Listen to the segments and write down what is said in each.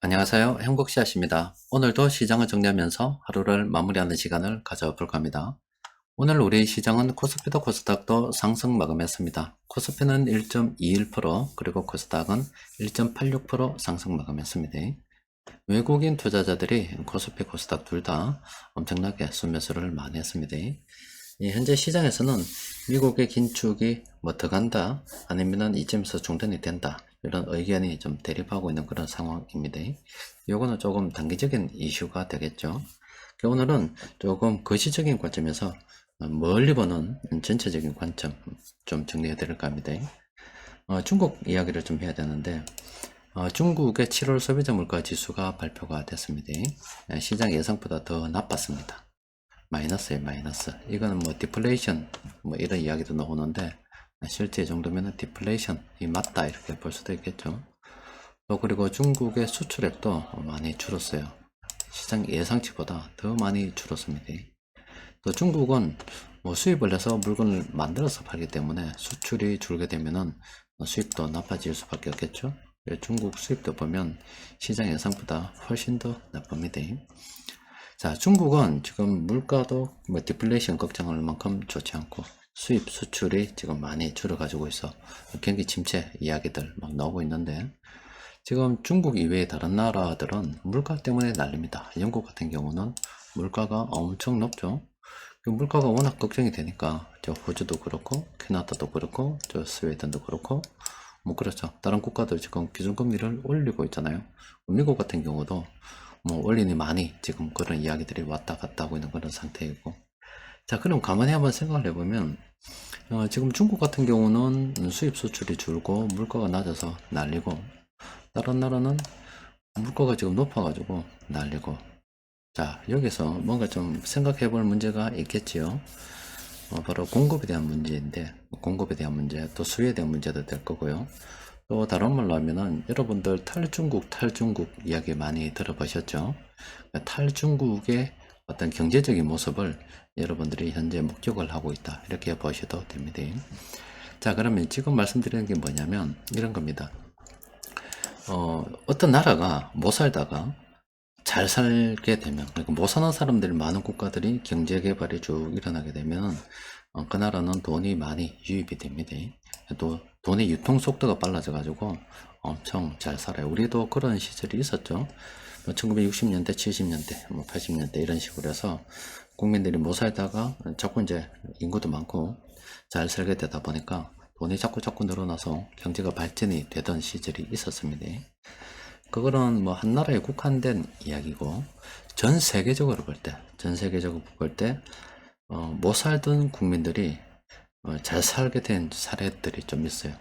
안녕하세요. 행복씨앗입니다. 오늘도 시장을 정리하면서 하루를 마무리하는 시간을 가져볼까 합니다. 오늘 우리 시장은 코스피도 코스닥도 상승 마감했습니다. 코스피는 1.21%, 그리고 코스닥은 1.86% 상승 마감했습니다. 외국인 투자자들이 코스피, 코스닥 둘 다 엄청나게 순매수를 많이 했습니다. 현재 시장에서는 미국의 긴축이 더 간다, 아니면 이쯤에서 중단이 된다, 이런 의견이 좀 대립하고 있는 그런 상황입니다. 요거는 조금 단기적인 이슈가 되겠죠. 오늘은 조금 거시적인 관점에서 멀리 보는 전체적인 관점 좀 정리해 드릴까 합니다. 중국 이야기를 좀 해야 되는데, 중국의 7월 소비자 물가 지수가 발표가 됐습니다. 시장 예상보다 더 나빴습니다. 마이너스에 마이너스. 이거는 뭐 디플레이션 이런 이야기도 나오는데, 실제 정도면은 디플레이션이 맞다 이렇게 볼 수도 있겠죠. 또 그리고 중국의 수출액도 많이 줄었어요. 시장 예상치보다 더 많이 줄었습니다. 또 중국은 수입을 해서 물건을 만들어서 팔기 때문에 수출이 줄게 되면은 수입도 나빠질 수밖에 없겠죠. 중국 수입도 보면 시장 예상보다 훨씬 더 나쁩니다. 자, 중국은 지금 물가도 디플레이션 걱정할 만큼 좋지 않고 수입 수출이 지금 많이 줄어가지고 있어 경기 침체 이야기들 막 나오고 있는데, 지금 중국 이외의 다른 나라들은 물가 때문에 난립니다. 영국 같은 경우는 물가가 엄청 높죠. 물가가 워낙 걱정이 되니까 저 호주도 그렇고 캐나다도 그렇고 저 스웨덴도 그렇고 그렇죠. 다른 국가들 지금 기준금리를 올리고 있잖아요. 미국 같은 경우도 올리니 많이 지금 그런 이야기들이 왔다 갔다 하고 있는 그런 상태이고. 자, 그럼 가만히 한번 생각을 해보면, 지금 중국 같은 경우는 수입 수출이 줄고 물가가 낮아서 난리고, 다른 나라는 물가가 지금 높아가지고 난리고. 자, 여기서 뭔가 좀 생각해 볼 문제가 있겠지요. 바로 공급에 대한 문제인데, 공급에 대한 문제, 또 수요에 대한 문제도 될 거고요. 또 다른 말로 하면은 여러분들 탈중국 이야기 많이 들어보셨죠? 탈중국의 어떤 경제적인 모습을 여러분들이 현재 목격을 하고 있다, 이렇게 보셔도 됩니다. 자, 그러면 지금 말씀드리는 게 뭐냐면 이런 겁니다. 어떤 나라가 못 살다가 잘 살게 되면, 그러니까 못 사는 사람들이 많은 국가들이 경제 개발이 쭉 일어나게 되면 그 나라는 돈이 많이 유입이 됩니다. 또 돈의 유통 속도가 빨라져 가지고 엄청 잘 살아요. 우리도 그런 시절이 있었죠. 1960년대, 70년대, 80년대 이런 식으로 해서 국민들이 못 살다가 자꾸 이제 인구도 많고 잘 살게 되다 보니까 돈이 자꾸 늘어나서 경제가 발전이 되던 시절이 있었습니다. 그거는 한 나라에 국한된 이야기고, 전 세계적으로 볼 때, 못 살던 국민들이 잘 살게 된 사례들이 좀 있어요.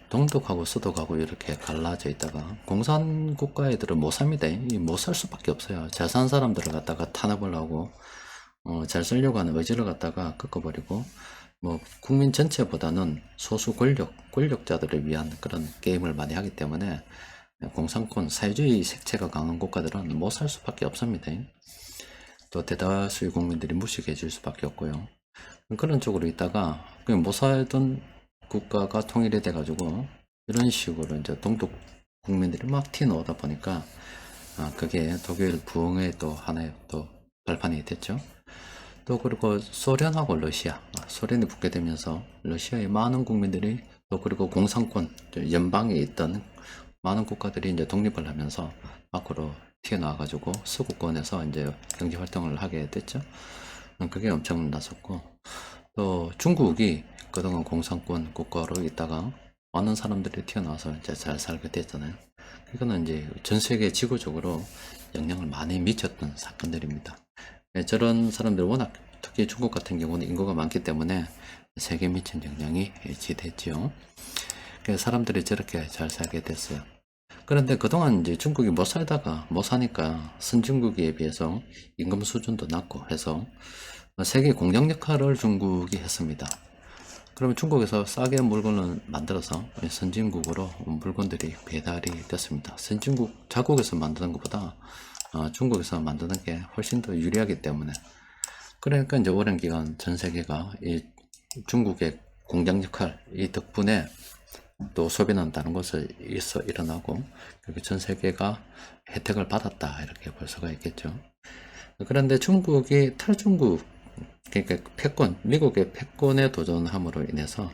동독하고 서독하고 이렇게 갈라져 있다가, 공산 애들은 못 삽니다. 못 살 수밖에 없어요. 잘 사는 사람들을 갖다가 탄압을 하고, 잘 살려고 하는 의지를 갖다가 꺾어버리고, 국민 전체보다는 소수 권력자들을 위한 그런 게임을 많이 하기 때문에, 공산권 사회주의 색채가 강한 국가들은 못 살 수밖에 없습니다. 또 대다수의 국민들이 무식해질 수밖에 없고요. 그런 쪽으로 있다가 그냥 못 살던 국가가 통일이 돼가지고 이런 식으로 이제 동독 국민들이 막 튀어나오다 보니까 그게 독일 부흥의 또 하나의 또 발판이 됐죠. 또 그리고 소련하고 러시아, 소련이 붙게 되면서 러시아의 많은 국민들이, 또 그리고 공산권 연방에 있던 많은 국가들이 이제 독립을 하면서 밖으로 튀어나와가지고 서구권에서 이제 경제 활동을 하게 됐죠. 그게 엄청 났었고, 또 중국이 그동안 공산권 국가로 있다가 많은 사람들이 튀어나와서 이제 잘 살게 됐잖아요. 이거는 이제 전 세계 지구적으로 영향을 많이 미쳤던 사건들입니다. 저런 사람들 워낙, 특히 중국 같은 경우는 인구가 많기 때문에 세계에 미친 영향이 지대지요. 그래서 사람들이 저렇게 잘 살게 됐어요. 그런데 그동안 이제 중국이 못 사니까 선진국에 비해서 임금 수준도 낮고 해서 세계 공장 역할을 중국이 했습니다. 그러면 중국에서 싸게 물건을 만들어서 선진국으로 물건들이 배달이 됐습니다. 선진국 자국에서 만드는 것보다 중국에서 만드는 게 훨씬 더 유리하기 때문에, 그러니까 이제 오랜 기간 전 세계가 이 중국의 공장 역할 이 덕분에 또 소비는 다른 곳에 있어 일어나고, 그렇게 전 세계가 혜택을 받았다 이렇게 볼 수가 있겠죠. 그런데 중국이 탈중국, 그러니까 패권, 미국의 패권에 도전함으로 인해서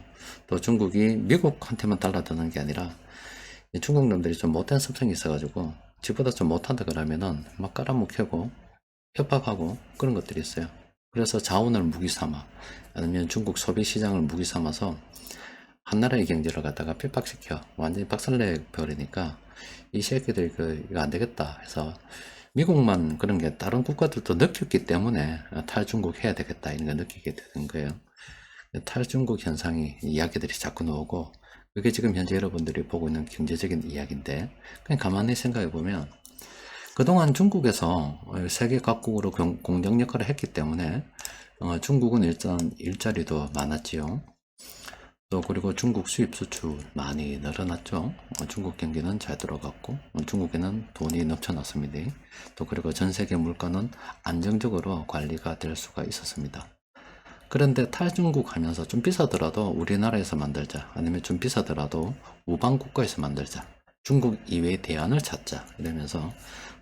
또 중국이 미국한테만 달라드는 게 아니라 중국 놈들이 좀 못된 습성이 있어가지고 지보다 좀 못한다 그러면은 막 깔아뭉개고 협박하고 그런 것들이 있어요. 그래서 자원을 무기 삼아 아니면 중국 소비 시장을 무기 삼아서 한 나라의 경제를 갖다가 핍박시켜 완전히 박살내 버리니까 이 새끼들 이거 안 되겠다 해서 미국만 그런 게 다른 국가들도 느꼈기 때문에 탈중국 해야 되겠다 이런 걸 느끼게 되는 거예요. 탈중국 현상이 이야기들이 자꾸 나오고 그게 지금 현재 여러분들이 보고 있는 경제적인 이야기인데 그냥 가만히 생각해 보면 그동안 중국에서 세계 각국으로 공정 역할을 했기 때문에 중국은 일단 일자리도 많았지요. 또 그리고 중국 수입 수출 많이 늘어났죠. 중국 경기는 잘 들어갔고 중국에는 돈이 넘쳐났습니다. 또 그리고 전 세계 물가는 안정적으로 관리가 될 수가 있었습니다. 그런데 탈중국 하면서 좀 비싸더라도 우리나라에서 만들자 아니면 좀 비싸더라도 우방 국가에서 만들자 중국 이외의 대안을 찾자 이러면서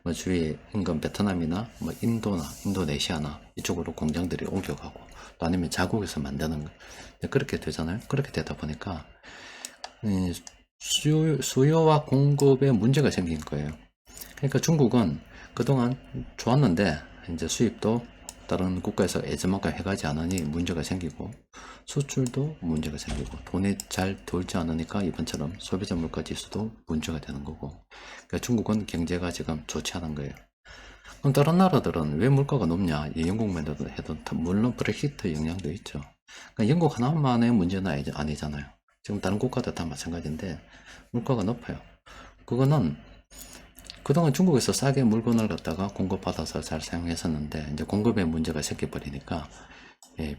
뭐 주위에 인근 베트남이나 뭐 인도나 인도네시아나 이쪽으로 공장들이 옮겨가고 또 아니면 자국에서 만드는 거 그렇게 되잖아요. 그렇게 되다 보니까 수요와 공급에 문제가 생긴 거예요. 그러니까 중국은 그동안 좋았는데 이제 수입도 다른 국가에서 예전만큼 해가지 않으니 문제가 생기고 수출도 문제가 생기고 돈이 잘 돌지 않으니까 이번처럼 소비자 물가 지수도 문제가 되는 거고 그러니까 중국은 경제가 지금 좋지 않은 거예요. 그럼 다른 나라들은 왜 물가가 높냐? 영국만 해도 물론 브렉시트 영향도 있죠. 그러니까 영국 하나만의 문제는 아니잖아요. 지금 다른 국가도 다 마찬가지인데 물가가 높아요. 그거는 그동안 중국에서 싸게 물건을 갖다가 공급받아서 잘 사용했었는데 이제 공급에 문제가 생겨버리니까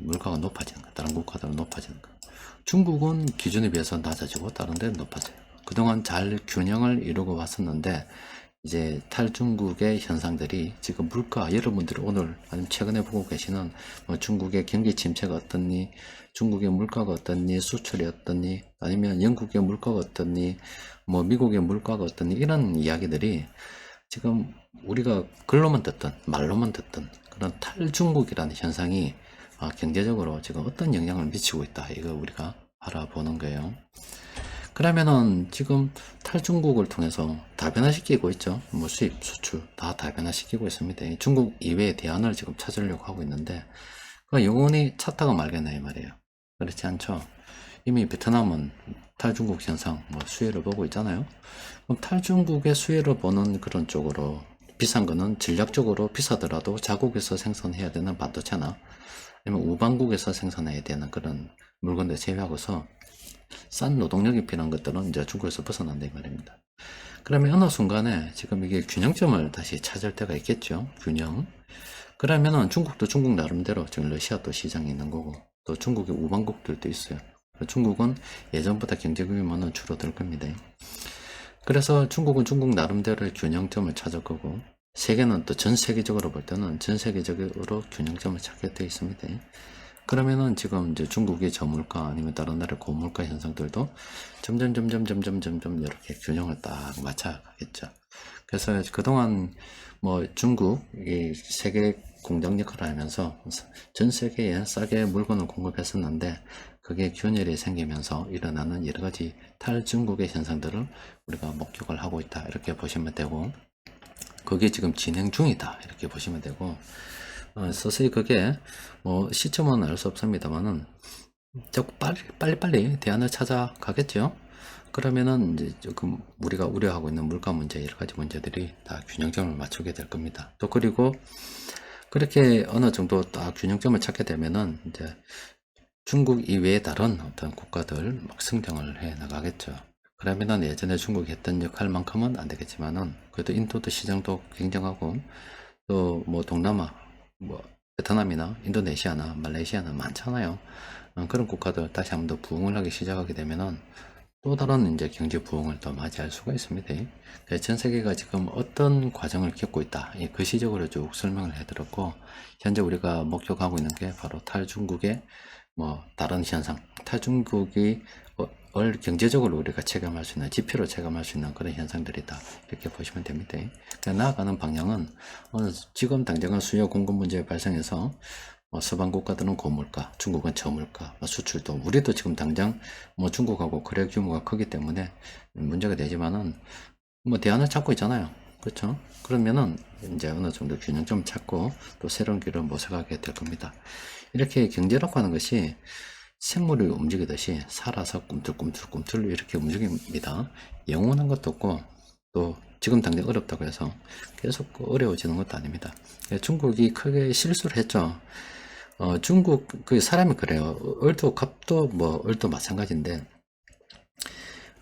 물가가 높아지는 거야. 다른 국가들은 높아지는 거야. 중국은 기준에 비해서 낮아지고 다른 데는 높아져요. 그동안 잘 균형을 이루고 왔었는데 이제 탈중국의 현상들이 지금 물가 여러분들이 오늘 아니면 최근에 보고 계시는 뭐 중국의 경기 침체가 어떻니 중국의 물가가 어떻니 수출이 어떻니 아니면 영국의 물가가 어떻니 뭐 미국의 물가가 어떻니 이런 이야기들이 지금 우리가 글로만 듣던 말로만 듣던 그런 탈중국이라는 현상이 경제적으로 지금 어떤 영향을 미치고 있다 이거 우리가 알아보는 거예요. 그러면은 지금 탈중국을 통해서 다변화시키고 있죠. 뭐 수입, 수출 다 다변화시키고 있습니다. 중국 이외의 대안을 지금 찾으려고 하고 있는데 그 영원히 찾다가 말겠네 이 말이에요. 그렇지 않죠. 이미 베트남은 탈중국 현상, 뭐 수혜를 보고 있잖아요. 그럼 탈중국의 수혜를 보는 그런 쪽으로 비싼 거는 전략적으로 비싸더라도 자국에서 생산해야 되는 반도체나 아니면 우방국에서 생산해야 되는 그런 물건들 제외하고서 싼 노동력이 필요한 것들은 이제 중국에서 벗어난다 이 말입니다. 그러면 어느 순간에 지금 이게 균형점을 다시 찾을 때가 있겠죠. 균형. 그러면은 중국도 중국 나름대로 지금 러시아도 시장이 있는 거고 또 중국의 우방국들도 있어요. 중국은 예전보다 경제 규모는 줄어들 겁니다. 그래서 중국은 중국 나름대로의 균형점을 찾을 거고 세계는 또 전 세계적으로 볼 때는 전 세계적으로 균형점을 찾게 되어 있습니다. 그러면은 지금 이제 중국의 저물가 아니면 다른 나라의 고물가 현상들도 점점 이렇게 균형을 딱 맞춰가겠죠. 그래서 그동안 뭐 중국이 세계 공장 역할을 하면서 전 세계에 싸게 물건을 공급했었는데 그게 균열이 생기면서 일어나는 여러 가지 탈중국의 현상들을 우리가 목격을 하고 있다 이렇게 보시면 되고 그게 지금 진행 중이다 이렇게 보시면 되고 서서히 그게 뭐 시점은 알 수 없습니다만은 자꾸 빨리 대안을 찾아가겠죠. 그러면은 이제 조금 우리가 우려하고 있는 물가 문제 여러 가지 문제들이 다 균형점을 맞추게 될 겁니다. 또 그리고 그렇게 어느 정도 딱 균형점을 찾게 되면은 이제 중국 이외의 다른 어떤 국가들 막 성장을 해 나가겠죠. 그러면은 예전에 중국이 했던 역할만큼은 안 되겠지만은 그래도 인도도 시장도 굉장하고 또 뭐 동남아 뭐 베트남이나 인도네시아나 말레이시아나 많잖아요. 그런 국가들 다시 한번 더 부흥을 하기 시작하게 되면은 또 다른 이제 경제 부흥을 더 맞이할 수가 있습니다. 전 세계가 지금 어떤 과정을 겪고 있다. 거시적으로 쭉 설명을 해드렸고 현재 우리가 목격하고 있는 게 바로 탈중국의 뭐 다른 현상, 탈중국이 경제적으로 우리가 체감할 수 있는, 지표로 체감할 수 있는 그런 현상들이다, 이렇게 보시면 됩니다. 그러니까 나아가는 방향은 지금 당장은 수요 공급 문제 발생해서 서방 국가들은 고물가, 중국은 저물가, 수출도, 우리도 지금 당장 중국하고 거래 규모가 크기 때문에 문제가 되지만은 대안을 찾고 있잖아요. 그렇죠? 그러면은 이제 어느 정도 균형점 찾고 또 새로운 길을 모색하게 될 겁니다. 이렇게 경제라고 하는 것이 생물이 움직이듯이 살아서 꿈틀꿈틀 이렇게 움직입니다. 영원한 것도 없고, 또 지금 당장 어렵다고 해서 계속 어려워지는 것도 아닙니다. 중국이 크게 실수를 했죠. 중국 그 사람이 그래요. 얼도 값도 얼도 마찬가지인데,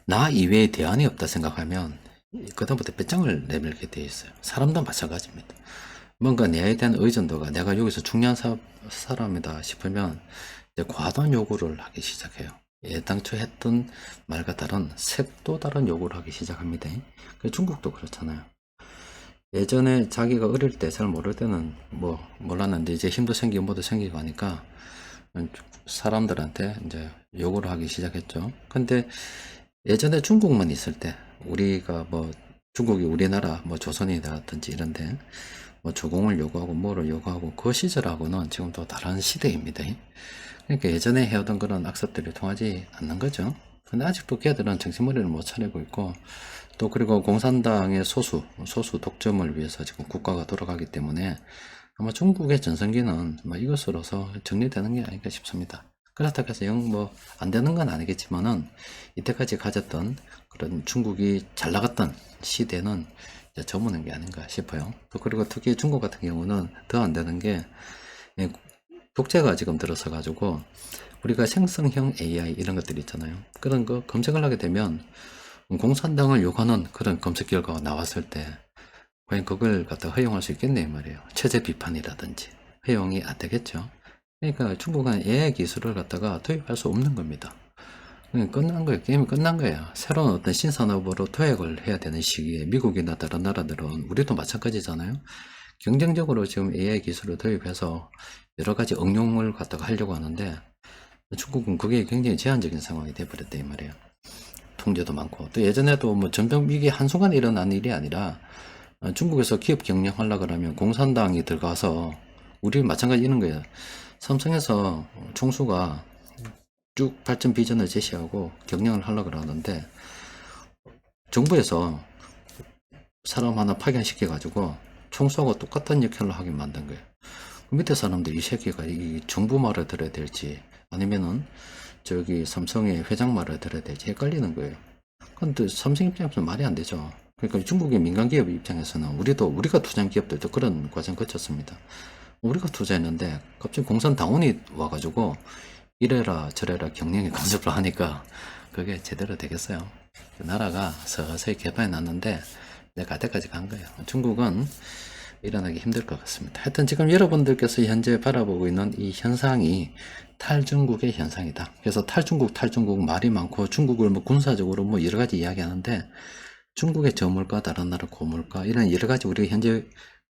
나 이외에 대안이 없다 생각하면 그다음부터 배짱을 내밀게 돼 있어요. 사람도 마찬가지입니다. 뭔가 내에 대한 의존도가, 내가 여기서 중요한 사람이다 싶으면 이제 과도한 요구를 하기 시작해요. 당초 했던 말과 다른 색도 다른 요구를 하기 시작합니다. 중국도 그렇잖아요. 예전에 자기가 어릴 때 잘 모를 때는 몰랐는데 이제 힘도 생기고 뭐도 생기고 하니까 사람들한테 이제 요구를 하기 시작했죠. 근데 예전에 중국만 있을 때, 우리가 중국이 우리나라 조선이라든지 이런데 조공을 요구하고 뭐를 요구하고, 그 시절하고는 지금 또 다른 시대입니다. 그러니까 예전에 해오던 그런 악습들이 통하지 않는 거죠. 근데 아직도 걔들은 정신머리를 못 차리고 있고, 또 그리고 공산당의 소수 독점을 위해서 지금 국가가 돌아가기 때문에 아마 중국의 전성기는 이것으로서 정리되는 게 아닌가 싶습니다. 그렇다고 해서 안 되는 건 아니겠지만은, 이때까지 가졌던 그런 중국이 잘 나갔던 시대는 이제 저무는 게 아닌가 싶어요. 또 그리고 특히 중국 같은 경우는 더 안 되는 게, 독재가 지금 들어서 가지고 우리가 생성형 AI 이런 것들 있잖아요. 그런 거 검색을 하게 되면 공산당을 욕하는 그런 검색 결과가 나왔을 때 과연 그걸 갖다 허용할 수 있겠네 말이에요. 체제 비판이라든지 허용이 안 되겠죠. 그러니까 중국은 AI 기술을 갖다가 도입할 수 없는 겁니다. 끝난 거예요. 게임이 끝난 거예요. 새로운 어떤 신산업으로 도약을 해야 되는 시기에 미국이나 다른 나라들은, 우리도 마찬가지잖아요. 경쟁적으로 지금 AI 기술을 도입해서 여러 가지 응용을 갖다가 하려고 하는데, 중국은 그게 굉장히 제한적인 상황이 돼버렸다 이 말이에요. 통제도 많고, 또 예전에도 전병 위기 한순간에 일어난 일이 아니라, 중국에서 기업 경영하려고 그러면 공산당이 들어가서, 우리 마찬가지 이런 거예요. 삼성에서 총수가 쭉 발전 비전을 제시하고 경영을 하려고 그러는데, 정부에서 사람 하나 파견시켜 가지고 총수하고 똑같은 역할을 하게 만든 거예요. 밑에 사람들 이 새끼가 이 정부 말을 들어야 될지 아니면은 저기 삼성의 회장 말을 들어야 될지 헷갈리는 거예요. 근데 삼성 입장에서는 말이 안 되죠. 그러니까 중국의 민간 기업 입장에서는 우리가 투자한 기업들도 그런 과정 거쳤습니다. 우리가 투자했는데 갑자기 공산당원이 와가지고 이래라 저래라 경영에 간섭을 하니까 그게 제대로 되겠어요. 나라가 서서히 개판이 났는데 내가 갈 때까지 간 거예요. 중국은 일어나기 힘들 것 같습니다. 하여튼 지금 여러분들께서 현재 바라보고 있는 이 현상이 탈중국의 현상이다. 그래서 탈중국 말이 많고, 중국을 군사적으로 여러 가지 이야기하는데, 중국의 저물가, 다른 나라 고물가, 이런 여러 가지 우리가 현재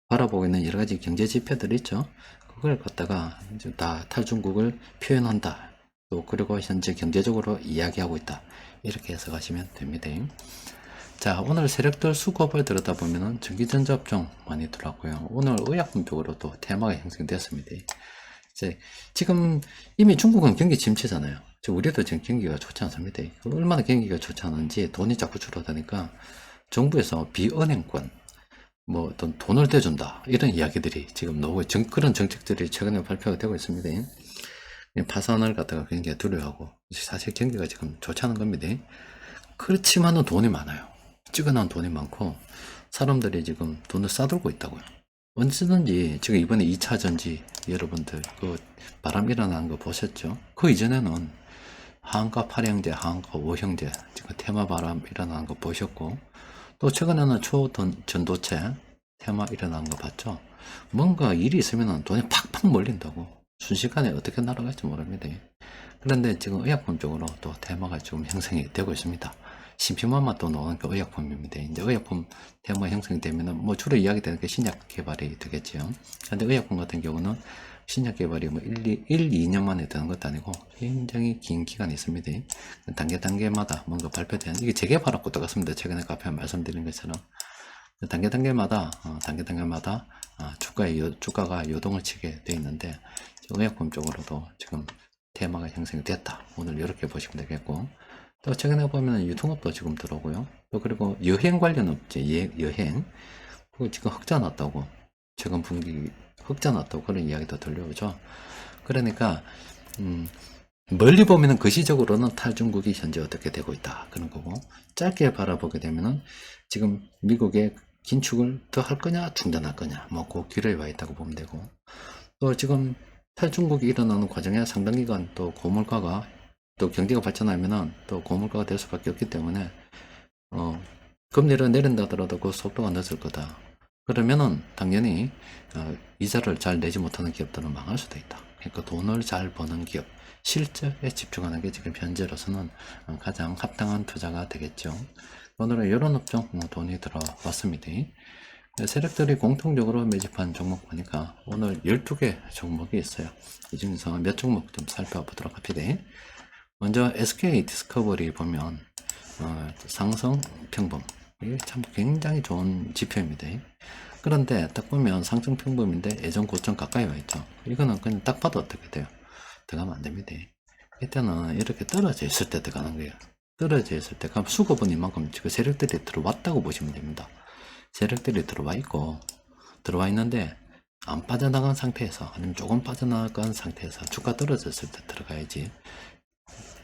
바라보고 있는 여러 가지 경제 지표들 있죠. 그걸 갖다가 이제 다 탈중국을 표현한다. 또 그리고 현재 경제적으로 이야기하고 있다. 이렇게 해석하시면 됩니다. 자, 오늘 세력들 수급을 들여다보면은 전기전자 업종 많이 들어왔고요. 오늘 의약품 쪽으로 또 테마가 형성되었습니다. 이제 지금 이미 중국은 경기 침체잖아요. 우리도 지금 경기가 좋지 않습니다. 얼마나 경기가 좋지 않은지 돈이 자꾸 줄어드니까 정부에서 비은행권, 어떤 돈을 대준다, 이런 이야기들이 지금 나오고, 그런 정책들이 최근에 발표가 되고 있습니다. 파산을 갖다가 굉장히 두려워하고, 사실 경기가 지금 좋지 않은 겁니다. 그렇지만은 돈이 많아요. 찍어놓은 돈이 많고, 사람들이 지금 돈을 싸들고 있다고요. 언제든지, 지금 이번에 2차 전지, 여러분들, 바람 일어나는 거 보셨죠? 그 이전에는 하한가 8형제, 하한가 5형제, 지금 테마 바람 일어나는 거 보셨고, 또 최근에는 초전도체 테마 일어나는 거 봤죠? 뭔가 일이 있으면 돈이 팍팍 몰린다고. 순식간에 어떻게 날아갈지 모릅니다. 그런데 지금 의약품 쪽으로 또 테마가 지금 형성이 되고 있습니다. 심피마마 또 나오는 게 의약품입니다. 이제 의약품 테마 형성이 되면은 주로 이야기되는 게 신약 개발이 되겠죠. 근데 의약품 같은 경우는 신약 개발이 뭐 2년 만에 되는 것도 아니고 굉장히 긴 기간이 있습니다. 단계마다 뭔가 발표된, 이게 재개발하고 똑같습니다. 최근에 카페에 말씀드린 것처럼. 단계마다 주가가 요동을 치게 돼 있는데, 의약품 쪽으로도 지금 테마가 형성이 됐다. 오늘 이렇게 보시면 되겠고, 또 최근에 보면 유통업도 지금 들어오고요. 또 그리고 여행 관련 업체, 여행, 그거 지금 흑자 났다고, 최근 분기 흑자 났다고 그런 이야기도 들려오죠. 그러니까 멀리 보면은 거시적으로는 탈중국이 현재 어떻게 되고 있다 그런 거고, 짧게 바라보게 되면은 지금 미국의 긴축을 더 할 거냐 중단할 거냐, 뭐 그 길에 와 있다고 보면 되고, 또 지금 탈중국이 일어나는 과정에 상당 기간 또 고물가가, 또 경제가 발전하면은 또 고물가가 될 수밖에 없기 때문에 금리를 내린다 하더라도 그 속도가 늦을 거다. 그러면은 당연히 이자를 잘 내지 못하는 기업들은 망할 수도 있다. 그러니까 돈을 잘 버는 기업, 실적에 집중하는 게 지금 현재로서는 가장 합당한 투자가 되겠죠. 오늘은 이런 업종 돈이 들어왔습니다. 세력들이 공통적으로 매집한 종목 보니까 오늘 12개 종목이 있어요. 이 중에서 몇 종목 좀 살펴보도록 합니다. 먼저 SK 디스커버리 보면 상승 평범, 이게 참 굉장히 좋은 지표입니다. 그런데 딱 보면 상승 평범인데 예전 고점 가까이 와 있죠. 이거는 그냥 딱 봐도 어떻게 돼요? 들어가면 안 됩니다. 이때는 이렇게 떨어져 있을 때 들어가는 거예요. 떨어져 있을 때, 그럼 수급은 이만큼 지금 세력들이 들어왔다고 보시면 됩니다. 세력들이 들어와 있는데 안 빠져나간 상태에서, 아니면 조금 빠져나간 상태에서 주가 떨어졌을 때 들어가야지,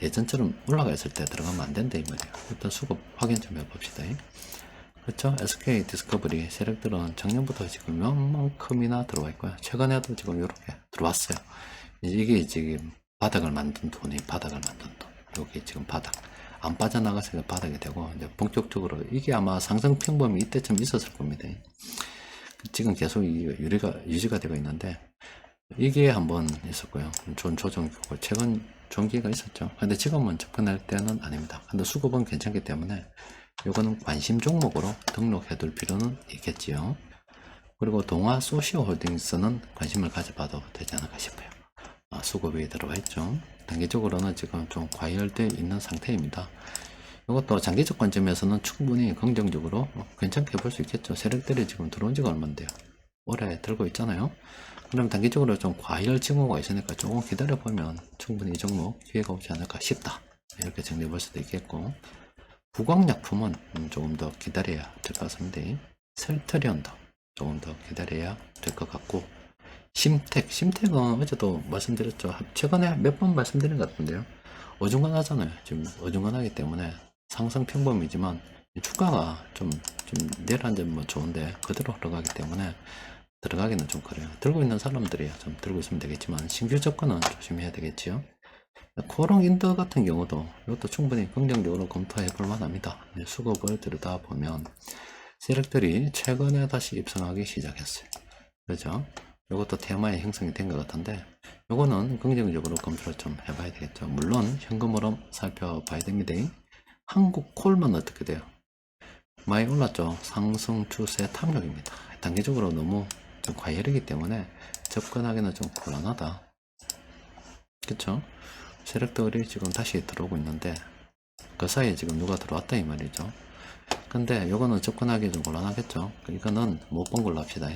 예전처럼 올라가 있을 때 들어가면 안 된다 이 말이에요. 일단 수급 확인 좀 해봅시다. 그렇죠? SK 디스커버리 세력들은 작년부터 지금 요만큼이나 들어와 있고요. 최근에도 지금 이렇게 들어왔어요. 이게 지금 바닥을 만든 돈. 여기 지금 바닥. 안 빠져나가서 바닥이 되고, 이제 본격적으로 이게 아마 상승 평범이 이때쯤 있었을 겁니다. 지금 계속 유지가 되고 있는데, 이게 한번 있었고요. 좋은 조정이고, 최근 좋은 기회가 있었죠. 근데 지금은 접근할 때는 아닙니다. 근데 수급은 괜찮기 때문에 이거는 관심 종목으로 등록해 둘 필요는 있겠지요. 그리고 동아 소시오홀딩스는 관심을 가져봐도 되지 않을까 싶어요. 수급이 들어가 있죠. 단기적으로는 지금 좀 과열되어 있는 상태입니다. 이것도 장기적 관점에서는 충분히 긍정적으로 괜찮게 볼 수 있겠죠. 세력들이 지금 들어온 지가 얼만데요. 오래 들고 있잖아요. 그럼 단기적으로 좀 과열 징후가 있으니까 조금 기다려보면 충분히 이 종목 기회가 오지 않을까 싶다. 이렇게 정리해 볼 수도 있겠고, 구강약품은 조금 더 기다려야 될 것 같습니다. 셀트리온도 조금 더 기다려야 될 것 같고, 심택은 어제도 말씀드렸죠. 최근에 몇 번 말씀드린 것 같은데요. 어중간하잖아요. 지금 어중간하기 때문에 상승 평범이지만 주가가 좀 내려앉으면 뭐 좋은데 그대로 흘러가기 때문에 들어가기는 좀 그래요. 들고 있는 사람들이 좀 들고 있으면 되겠지만 신규 접근은 조심해야 되겠지요. 코롱 인더 같은 경우도 이것도 충분히 긍정적으로 검토해 볼 만합니다. 수급을 들여다보면 세력들이 최근에 다시 입성하기 시작했어요. 그죠? 이것도 테마에 형성이 된 것 같은데, 이거는 긍정적으로 검토를 좀 해봐야 되겠죠. 물론 현금 흐름 살펴봐야 됩니다. 한국콜만 어떻게 돼요? 많이 올랐죠. 상승 추세 탐욕입니다. 단기적으로 너무 좀 과열이기 때문에 접근하기는 좀 곤란하다. 그쵸? 세력들이 지금 다시 들어오고 있는데 그 사이에 지금 누가 들어왔다 이 말이죠. 근데 요거는 접근하기 좀 곤란하겠죠. 이거는 못 본 걸로 합시다.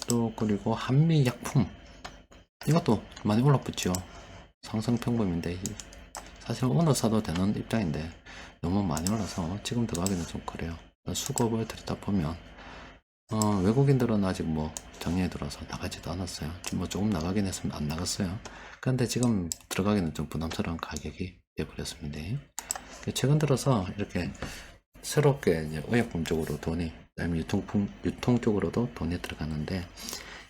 또 그리고 한미약품, 이것도 많이 올라붙죠. 상승 평범인데 사실 오늘 사도 되는 입장인데 너무 많이 올라서 지금 들어가기는 좀 그래요. 수급을 들여다 보면 외국인들은 아직 뭐 작년에 들어서 나가지도 않았어요. 뭐 조금 나가긴 했으면 안 나갔어요. 그런데 지금 들어가기는 좀 부담스러운 가격이 되어버렸습니다. 최근 들어서 이렇게 새롭게 이제 의약품 쪽으로 돈이, 그다음에 유통 쪽으로도 돈이 들어가는데,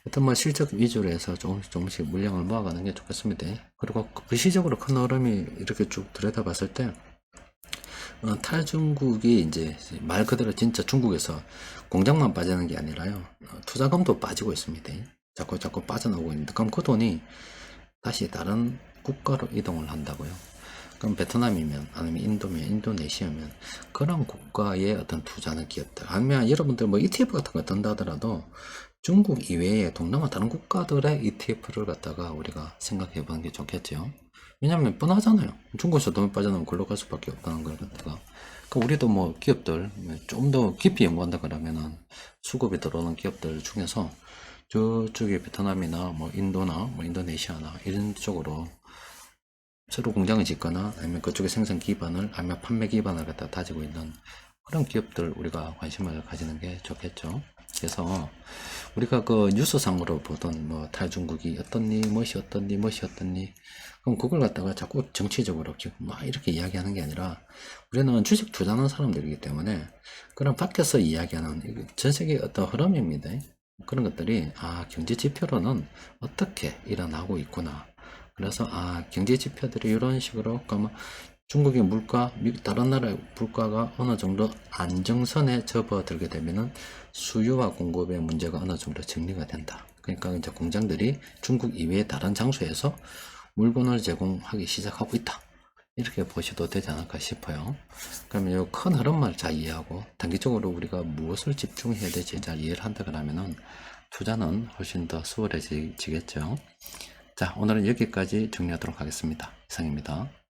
일단 뭐 실적 위주로 해서 조금씩 물량을 모아가는 게 좋겠습니다. 그리고 그 시적으로 큰 흐름이 이렇게 쭉 들여다봤을 때, 탈중국이 이제 말 그대로 진짜 중국에서 공장만 빠지는 게 아니라요, 투자금도 빠지고 있습니다. 자꾸 빠져나오고 있는데, 그럼 그 돈이 다시 다른 국가로 이동을 한다고요. 그럼 베트남이면, 아니면 인도면, 인도네시아면 그런 국가의 어떤 투자하는 기업들, 아니면 여러분들 뭐 ETF 같은 거 뜬다 하더라도 중국 이외에 동남아 다른 국가들의 ETF를 갖다가 우리가 생각해 보는 게 좋겠죠. 왜냐면 뻔하잖아요. 중국에서 돈이 빠져나오면 글로 갈 수밖에 없다는 걸 갖다가. 그 우리도 뭐 기업들 좀 더 깊이 연구한다 그러면은 수급이 들어오는 기업들 중에서 저쪽에 베트남이나 뭐 인도나 뭐 인도네시아나 이런 쪽으로 새로 공장을 짓거나 아니면 그쪽에 생산 기반을 아니면 판매 기반을 갖다 다지고 있는 그런 기업들 우리가 관심을 가지는 게 좋겠죠. 그래서 우리가 그 뉴스상으로 보던 뭐 탈중국이 어떻니 멋이 어떻니 멋이 어떻니 그럼 그걸 갖다가 자꾸 정치적으로 막 이렇게 이야기하는 게 아니라 우리는 주식 투자하는 사람들이기 때문에 그런 밖에서 이야기하는 전 세계의 어떤 흐름입니다. 그런 것들이 경제 지표로는 어떻게 일어나고 있구나. 그래서 경제 지표들이 이런 식으로 그러면 중국의 물가, 다른 나라의 물가가 어느 정도 안정선에 접어들게 되면은 수요와 공급의 문제가 어느 정도 정리가 된다. 그러니까 이제 공장들이 중국 이외의 다른 장소에서 물건을 제공하기 시작하고 있다. 이렇게 보셔도 되지 않을까 싶어요. 그러면 이 큰 흐름을 잘 이해하고 단기적으로 우리가 무엇을 집중해야 될지 잘 이해를 한다 그러면은 투자는 훨씬 더 수월해지겠죠. 자, 오늘은 여기까지 정리하도록 하겠습니다. 이상입니다.